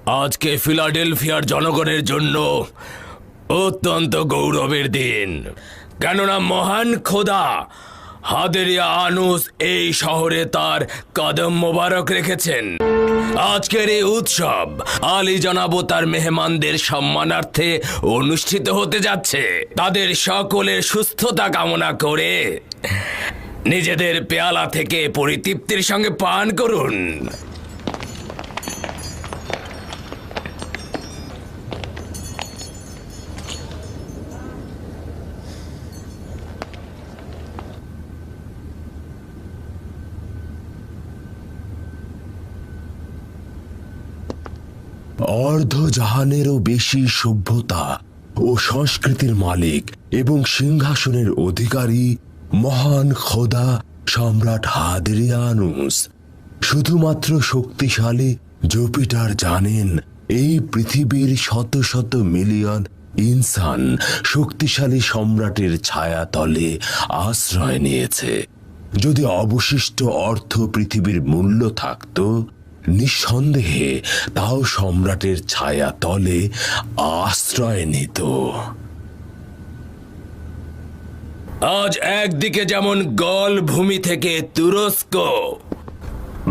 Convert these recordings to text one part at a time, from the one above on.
আজকে ফিলাডেলফিয়ার জনগণের জন্য অত্যন্ত গৌরবের দিন, কেননা মহান খোদা হাদেরিয়া আনুস এই শহরে তার কদম মোবারক রেখেছেন। আজকের এই উৎসব আলী জনাব তার মেহমানদের সম্মানার্থে অনুষ্ঠিত হতে যাচ্ছে। তাদের সকলের সুস্থতা কামনা করে নিজেদের পেয়ালা থেকে পরিতৃপ্তির সঙ্গে পান করুন। অর্ধজাহানেরও বেশি সভ্যতা ও সংস্কৃতির মালিক এবং সিংহাসনের অধিকারী মহান খোদা সম্রাট হাদেরিয়া আনুস শুধুমাত্র শক্তিশালী জুপিটার জানেন এই পৃথিবীর শত শত মিলিয়ন ইনসান শক্তিশালী সম্রাটের ছায়াতলে আশ্রয় নিয়েছে। যদি অবশিষ্ট অর্থ পৃথিবীর মূল্য থাকত, নিঃসন্দেহে তাও সম্রাটের ছায়া তলে আশ্রয় নিত। আজ একদিকে যেমন গল ভূমি থেকে তুরস্ক,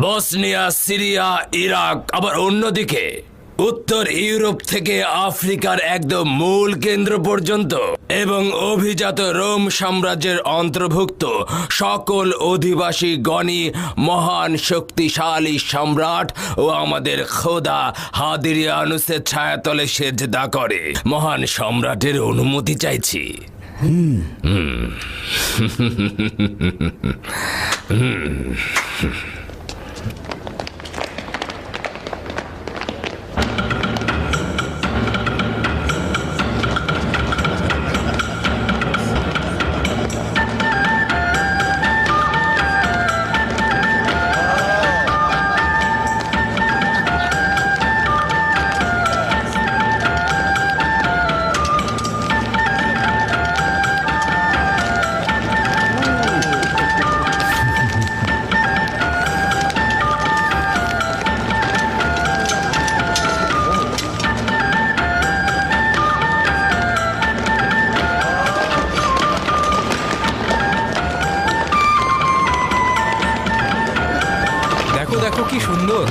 বসনিয়া, সিরিয়া, ইরাক, আবার অন্যদিকে উত্তর ইউরোপ থেকে আফ্রিকার একদম মূল কেন্দ্র পর্যন্ত এবং অভিজাত রোম সাম্রাজ্যের অন্তর্ভুক্ত সকল অধিবাসী গণই মহান শক্তিশালী সম্রাট ও আমাদের খোদা হাদেরিয়া আনুসের ছায়াতলে সেজদা করে। মহান সম্রাটের অনুমতি চাইছি। দেখো কি সুন্দর।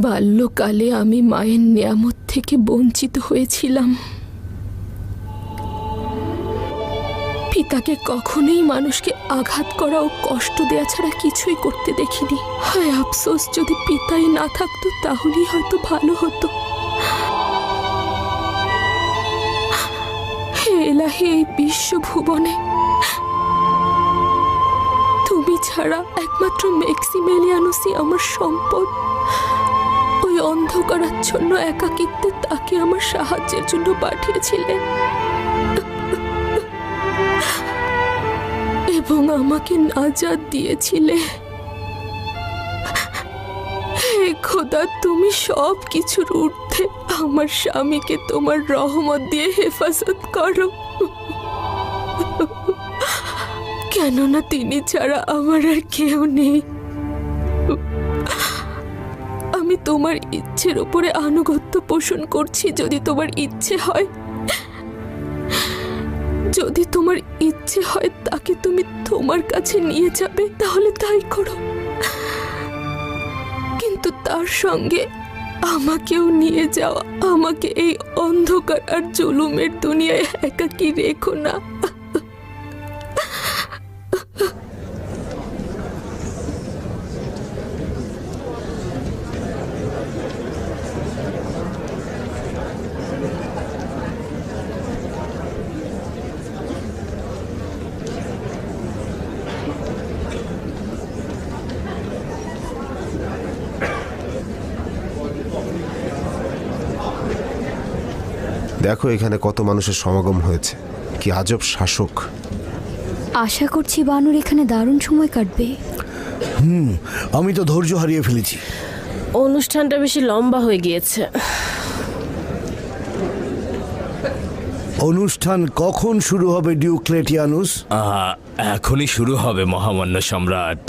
বাল্যকালে আমি মায়ের নিয়ামত থেকে বঞ্চিত হয়েছিলাম। পিতাকে কখনোই মানুষকে আঘাত করা ও কষ্ট দেয়া ছাড়া কিছুই করতে দেখিনি। হায় আফসোস, যদি পিতাই না থাকতো তাহলেই হয়তো ভালো হতো। হে এলাহি, এই বিশ্বভুবনে তুমি ছাড়া একমাত্র ম্যাক্সিমিলিয়ানুসই আমার সম্পদ। ওই অন্ধকারাচ্ছন্ন একাকিত্বে তাকে আমার সাহায্যের জন্য পাঠিয়েছিলেন এবং আমাকে নাজাত দিয়েছিলে। হে খোদা, তুমি সব কিছুর ঊর্ধ্বে আমার স্বামীকে তোমার রহমত দিয়ে হেফাজত করো, কেননা তিনি ছাড়া আমার আর কেউ নেই। আমি তোমার ইচ্ছের উপরে আনুগত্য পোষণ করছি। যদি তোমার ইচ্ছে হয় যদি তোমার ইচ্ছে হয় তাকে তুমি তোমার কাছে নিয়ে যাবে তাহলে তাই করো, কিন্তু তার সঙ্গে আমাকেও নিয়ে যাওয়া, আমাকে এই অন্ধকার আর জুলুমের দুনিয়ায় একাকী রেখো না। দেখো এখানে কত মানুষের সমাগম হয়েছে, কি আজব শাসক। আশা করছি বানর এখানে দারুণ সময় কাটবে। আমি তো ধৈর্য হারিয়ে ফেলেছি। অনুষ্ঠানটা বেশি লম্বা হয়ে গিয়েছে। অনুষ্ঠান কখন শুরু হবে ডিওক্লেটিয়ানুস? এখনই শুরু হবে মহামান্য সম্রাট।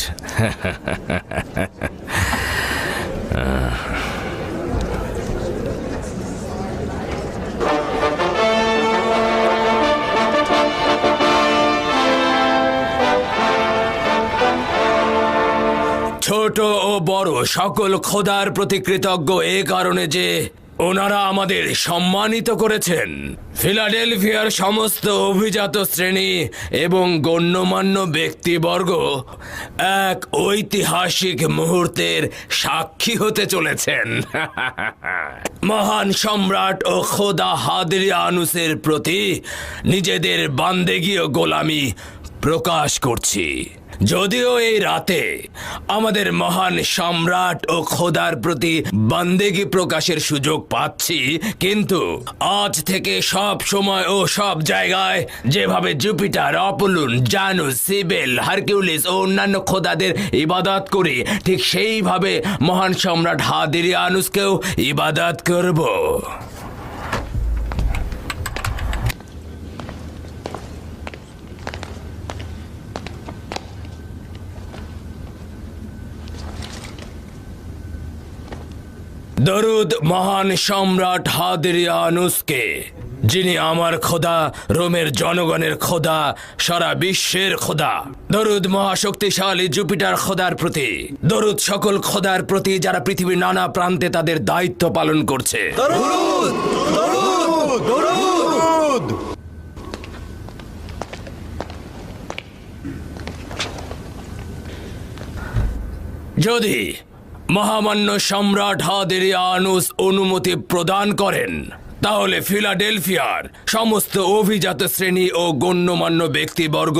ছোট ও বড় সকল খোদার প্রতি কৃতজ্ঞ এ কারণে যে ওনারা আমাদের সম্মানিত করেছেন। ফিলাডেলফিয়ার সমস্ত অভিজাত শ্রেণী এবং গণ্যমান্য ব্যক্তিবর্গ এক ঐতিহাসিক মুহূর্তের সাক্ষী হতে চলেছেন। মহান সম্রাট ও খোদা হাদরিয়ানুসের প্রতি নিজেদের বান্দেগী ও গোলামি প্রকাশ করছি। যদিও এই রাতে আমাদের মহান সম্রাট ও খোদার প্রতি বান্দেগী প্রকাশের সুযোগ পাচ্ছি, কিন্তু আজ থেকে সব সময় ও সব জায়গায় যেভাবে জুপিটার, অপোলন, জানুস, সিবেল, হারকিউলিস ও অন্যান্য খোদাদের ইবাদত করি, ঠিক সেইভাবে মহান সম্রাট হাদরিয়ানুসকেও ইবাদত করব। দরুদ মহান সম্রাট হাদরিয়ানুসকে, যিনি আমার খোদা, রোমের জনগণের খোদা, সারা বিশ্বের খোদা। দরুদ মহাশক্তিশালী জুপিটার খোদার প্রতি। দরুদ সকল খোদার প্রতি যারা পৃথিবীর নানা প্রান্তে তাদের দায়িত্ব পালন করছে। যদি মহামান্য সম্রাট হাদরিয়ানুস অনুমতি প্রদান করেন, তাহলে ফিলাডেলফিয়ার সমস্ত অভিজাত শ্রেণী ও গণ্যমান্য ব্যক্তিবর্গ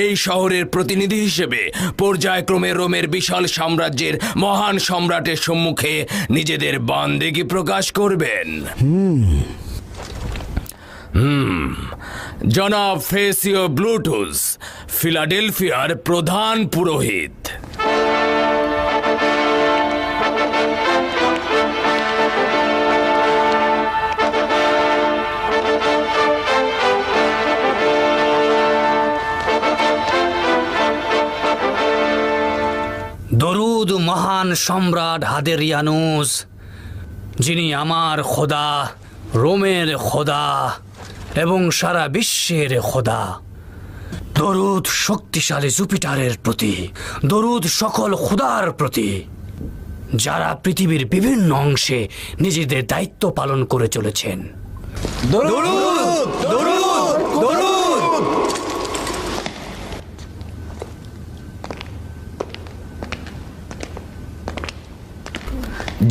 এই শহরের প্রতিনিধি হিসেবে পর্যায়ক্রমে রোমের বিশাল সাম্রাজ্যের মহান সম্রাটের সম্মুখে নিজেদের বান্দেগী প্রকাশ করবেন। জনাব ফেসিও ব্লুটুস, ফিলাডেলফিয়ার প্রধান পুরোহিত। দরুদ মহান সম্রাট হাদরিয়ানুস, যিনি আমার খোদা, রোমের খোদা এবং সারা বিশ্বের খোদা। দরুদ শক্তিশালী জুপিটারের প্রতি। দরুদ সকল খোদার প্রতি যারা পৃথিবীর বিভিন্ন অংশে নিজেদের দায়িত্ব পালন করে চলেছেন।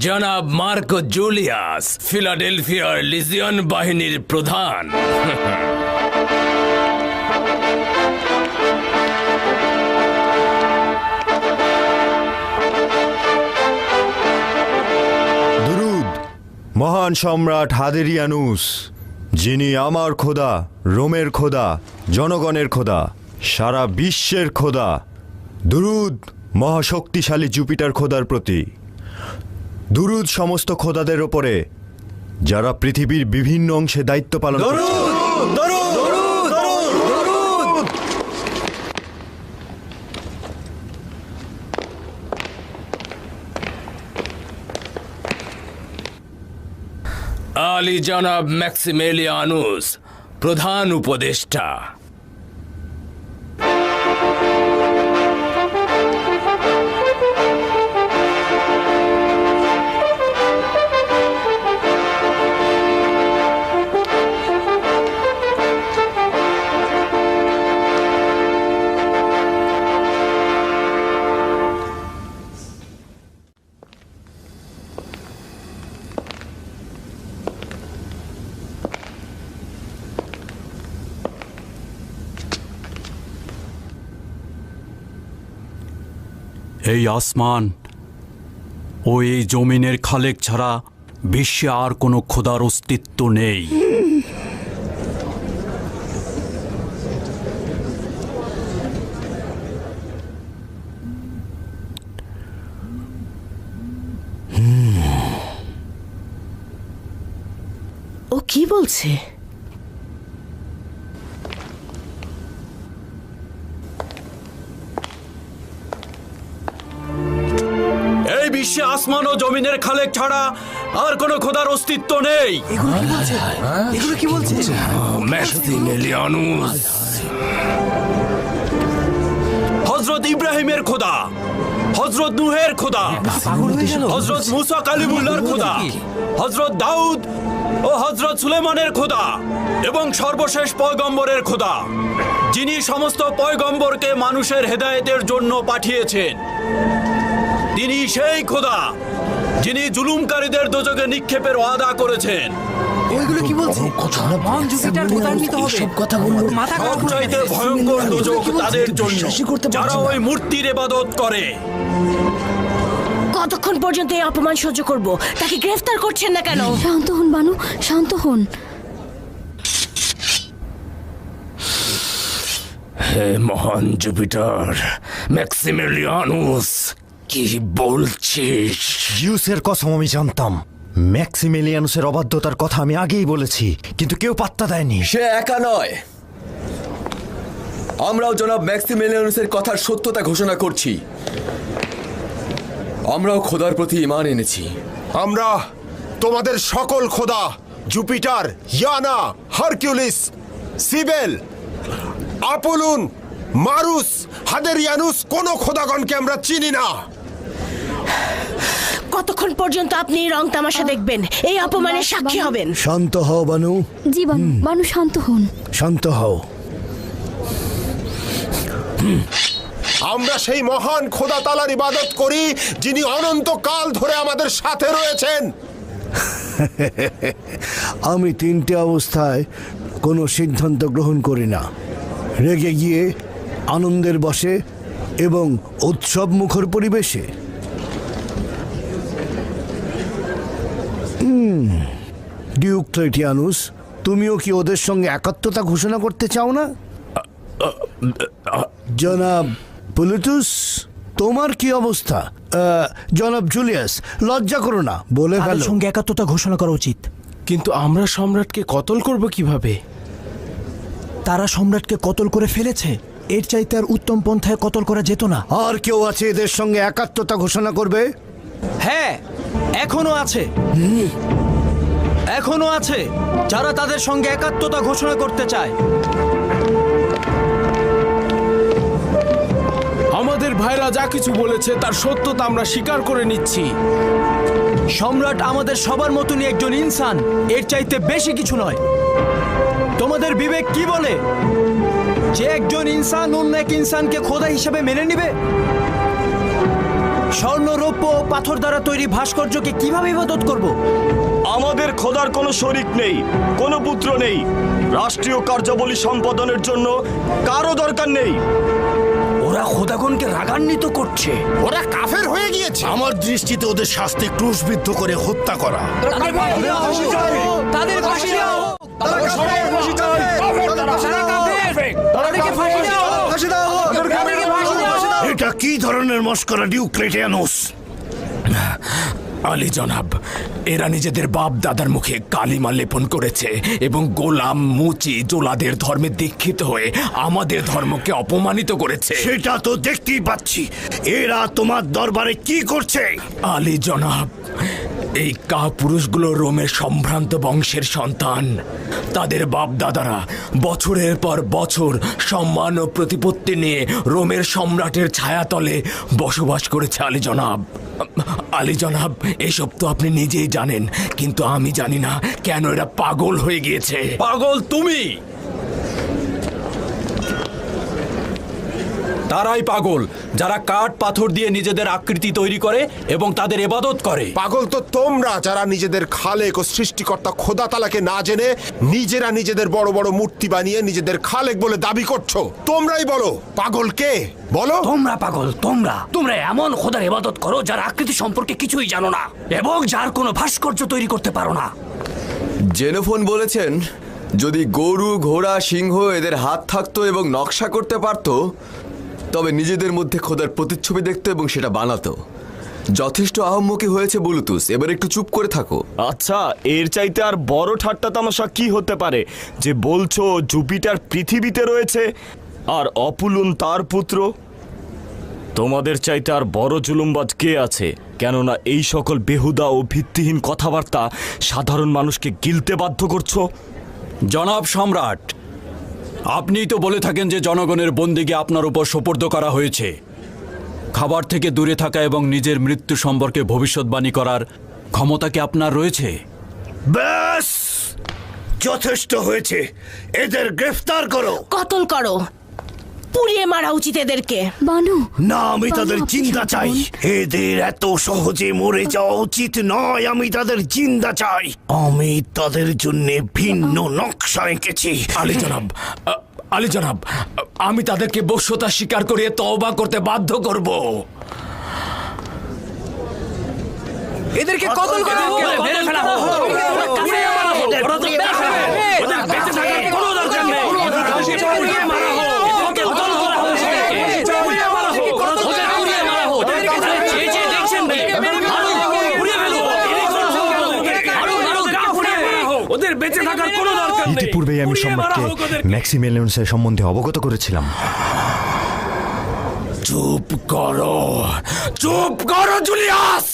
জনাব মার্কো জুলিয়াস, ফিলাডেলফিয়ার লিজিয়ন বাহিনীর প্রধান। দরুদ মহান সম্রাট হাদরিয়ানুস, যিনি আমার খোদা, রোমের খোদা, জনগণের খোদা, সারা বিশ্বের খোদা। দরুদ মহাশক্তিশালী জুপিটার খোদার প্রতি। দরুদ সমস্ত খোদাদের ওপরে যারা পৃথিবীর বিভিন্ন অংশে দায়িত্ব পালন করছে। আলী জনাব ম্যাক্সিমেলিয়ানুস, প্রধান উপদেষ্টা। এই আসমান ও এই জমিনের খালেক ছাড়া বিশ্বে আর কোনো খোদার অস্তিত্ব নেই। ও কি বলছে? এই বিশ্বে আসমান ও জমিনের খালেক ছাড়া আর কোনো খোদার অস্তিত্ব নেই। ম্যাক্সিমিলিয়ানুস, হযরত ইব্রাহিমের খোদা, হযরত নূহের খোদা, হযরত মুসা কালিমুল্লাহর খোদা, হযরত দাউদ ও হযরত সুলেমানের খোদা এবং সর্বশেষ পয়গম্বরের খোদা, যিনি সমস্ত পয়গম্বরকে মানুষের হেদায়েতের জন্য পাঠিয়েছেন। তিনি সেই খোদা যিনি জুলুমকারীদের দোজখে নিক্ষেপের ওয়াদা করেছেন। সবচাইতে ভয়ঙ্কর দোজখ তাদের জন্য যারা ওই মূর্তির ইবাদত করে। কতক্ষণ পর্যন্ত এই অপমান সহ্য করব? তাকে গ্রেফতার করছেন না কেন? শান্ত হন বানু, শান্ত হন। হে মহান জুপিটার, ম্যাক্সিমিলিয়ানুস, কি বলছিস? জিউসের কসম আমি জানতাম। ম্যাক্সিমিলিয়ানুসের অবাধ্যতার কথা আমি আগেই বলেছি, কিন্তু কেউ পাত্তা দেয়নি। সে একা নয়, আমরাও জনাব ম্যাক্সিমিলিয়ানুসের কথার সত্যতা ঘোষণা করছি। আমরাও খোদার প্রতি ঈমান এনেছি। আমরা তোমাদের সকল খোদা জুপিটার, ইয়ানা, হারকিউলিস, সিবেল, আপোলন, মারুস, হাদেরিয়ানুস কোন খোদাগণকে আমরা চিনি না। কতক্ষণ পর্যন্ত আপনি এই রং তামাশা দেখবেন? এই অপমানের সাক্ষী হবেন? শান্ত হও বানু, জি বানু, বানু শান্ত হন। শান্ত হও। আমরা সেই মহান খোদা তাআলার ইবাদত করি যিনি অনন্তকাল ধরে আমাদের সাথে রয়েছেন। আমি তিনটে অবস্থায় কোনো সিদ্ধান্ত গ্রহণ করি না: রেগে গিয়ে, আনন্দের বশে এবং উৎসব মুখর পরিবেশে। ডিওক্লেটিয়ানুস, তুমিও কি ওদের সঙ্গে একাত্মতা ঘোষণা করতে চাও না? জনাব পুলুটুস, তোমার কি অবস্থা? জনাব জুলিয়াস, লজ্জা করো না, বলে ফেলো। সঙ্গে একাত্মতা ঘোষণা করা উচিত। কিন্তু আমরা সম্রাটকে কতল করব কিভাবে? তারা সম্রাটকে কতল করে ফেলেছে, এর চাইতে আর উত্তম পন্থায় কতল করা যেত না। আর কেউ আছে এদের সঙ্গে একাত্মতা ঘোষণা করবে? হ্যাঁ, এখনো আছে, এখনো আছে যারা তাদের সঙ্গে একাত্মতা ঘোষণা করতে চায়। আমাদের ভাইরা যা কিছু বলেছে তার সত্যতা আমরা স্বীকার করে নিচ্ছি। সম্রাট আমাদের সবার মতনই একজন ইনসান, এর চাইতে বেশি কিছু নয়। তোমাদের বিবেক কি বলে যে একজন ইনসান অন্য এক ইনসানকে খোদা হিসেবে মেনে নিবে? স্বর্ণ, রৌপ্য ও পাথর দ্বারা তৈরি ভাস্কর্যকে কিভাবে ইবাদত করব? আমাদের খোদার কোনো শরীক নেই, কোনো পুত্র নেই। রাষ্ট্রীয় কার্যাবলী সম্পাদনের জন্য কারো দরকার নেই। ওরা খোদাগণকে রাগান্বিত করছে। ওরা কাফের হয়ে গিয়েছে। আমার দৃষ্টিতে ওদের শাস্তি ক্রুশবিদ্ধ করে হত্যা করা। এটা কি ধরনের মস্করা ডিওক্লেটিয়ানুস? আলী জনাব, এরা নিজেদের বাপ দাদার মুখে কালিমা লেপন করেছে এবং গোলাম, মুচি, জোলাদের ধর্মে দীক্ষিত হয়ে আমাদের ধর্মকে অপমানিত করেছে। সেটা তো দেখতেই পাচ্ছি। এরা তোমার দরবারে কি করছে? আলী জনাব, এই কাপুরুষগুলো রোমের সম্ভ্রান্ত বংশের সন্তান। তাদের বাপদাদারা বছরের পর বছর সম্মান ও প্রতিপত্তি নিয়ে রোমের সম্রাটের ছায়াতলে বসবাস করেছে আলী জনাব। আলী জনাব, এসব তো আপনি নিজেই জানেন, কিন্তু আমি জানি না কেন এরা পাগল হয়ে গিয়েছে। পাগল তুমি, তারাই পাগল যারা কাঠ পাথর দিয়ে নিজেদের আকৃতি তৈরি করে এবং তাদের ইবাদত করে। পাগল তো তোমরা যারা নিজেদের খালেক ও সৃষ্টিকর্তা খোদা তালাকে না জেনে নিজেরা নিজেদের বড় বড় মূর্তি বানিয়ে নিজেদের খালেক বলে দাবি করছো। তোমরাই বলো পাগল কে, বলো। তোমরা পাগল, তোমরা এমন খোদার ইবাদত করো যার আকৃতি সম্পর্কে কিছুই জানো না এবং যার কোনো ভাস্কর্য তৈরি করতে পারো না। জেনোফোন বলেছেন যদি গরু, ঘোড়া, সিংহ এদের হাত থাকতো এবং নকশা করতে পারতো তবে নিজেদের মধ্যে খোদার প্রতিচ্ছবি দেখতো এবং সেটা বানাতো। যথেষ্ট আহম্মকি হয়েছে বুলুতুস, এবার একটু চুপ করে থাকো। আচ্ছা, এর চাইতে আর বড় ঠাট্টা তামাশা কি হতে পারে যে বলছো জুপিটার পৃথিবীতে রয়েছে আর অপুলুন তার পুত্র? তোমাদের চাইতে আর বড় জুলুমবাজ কে আছে? কেননা এই সকল বেহুদা ও ভিত্তিহীন কথাবার্তা সাধারণ মানুষকে গিলতে বাধ্য করছো। জনাব সম্রাট, আপনিই তো বলে থাকেন যে জনগণের বন্দিকে আপনার উপর সোপর্দ করা হয়েছে। খাবার থেকে দূরে থাকা এবং নিজের মৃত্যু সম্পর্কে ভবিষ্যৎবাণী করার ক্ষমতা কি আপনার রয়েছে? ব্যাস, যথেষ্ট হয়েছে, এদের গ্রেফতার করো। কতল করো, পুড়িয়ে মারা উচিত এদেরকে। বানু, না, আমি তাদের জিন্দা চাই। এদের এত সহজে মরে যাওয়া উচিত নয়, আমি তাদের জিন্দা চাই। আমি তাদের জন্য ভিন্ন নকশা এঁকেছি। আলী জনাব, আমি তাদেরকে বশ্যতা স্বীকার করিয়ে তওবা করতে বাধ্য করব। এদেরকে কতল করা হোক, মেরে ফেলা হোক। ওদের বেঁচে থাকার কোনো দরকার নেই। ইতিপূর্বেই আমি সম্রাটকে ম্যাক্সিমিলিয়ানুসের সম্বন্ধে অবগত করেছিলাম। চুপ করো জুলিয়াস।